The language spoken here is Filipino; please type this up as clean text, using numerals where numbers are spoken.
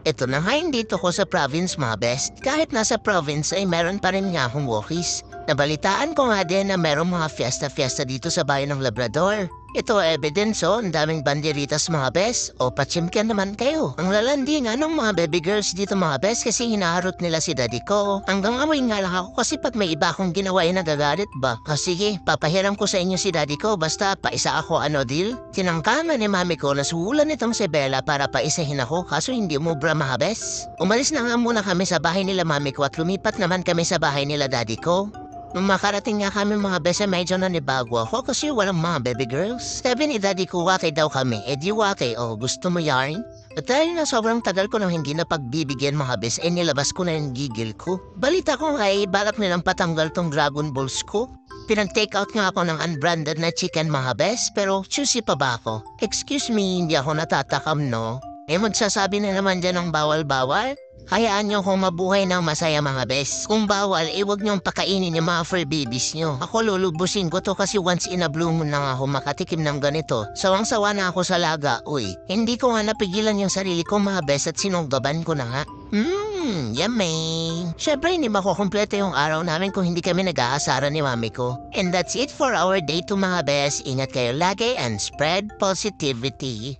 Ito na nga dito ko sa province mga best. Kahit nasa province ay meron pa rin nga akong walkies. Nabalitaan ko nga din na merong mga fiesta-fiesta dito sa bayan ng Labrador. Ito evidence ang daming banderitas mga best. O patsimkan naman kayo. Ang lalandi nga ng mga baby girls dito mga best kasi hinaharot nila si daddy ko. Hanggang amoy nga lang ako kasi pag may iba akong ginawa ay nagagalit ba? Sige, papahiram ko sa inyo si daddy ko basta paisa ako ano deal? Tinangkama ni mami ko na suhulan itong si Bella para paisahin ako kaso hindi umubra mga best. Umalis na nga muna kami sa bahay nila mami ko at lumipat naman kami sa bahay nila daddy ko. Nung makarating nga kami mga besa medyo nanibago ako kasi walang mga baby girls. Sabi ni daddy ko wakay daw kami, di wakay gusto mo yarn? At dahil na sobrang tagal ko nang hindi na pagbibigyan mga bes, nilabas ko na yung gigil ko. Balita ko nga balak nilang patanggal tong Dragon Balls ko. Pinag-take out nga ako ng unbranded na chicken mga bes, pero choosy pa ba ako? Excuse me, hindi ako natatakam no? Magsasabi na naman dyan ng bawal-bawal? Hayaan nyo kung mabuhay ng masaya mga bes. Kung bawal, huwag nyong pakainin yung mga fur babies nyo. Ako lulubusin ko to kasi once in a blue moon lang ako makatikim ng ganito. Sawang-sawa na ako sa laga, uy. Hindi ko nga napigilan yung sarili ko mga bes at sinunggaban ko na nga. Yummy. Syempre hindi makukumpleto yung araw namin kung hindi kami nag-aasara ni mami ko. And that's it for our day to mga bes. Ingat kayo lagi and spread positivity.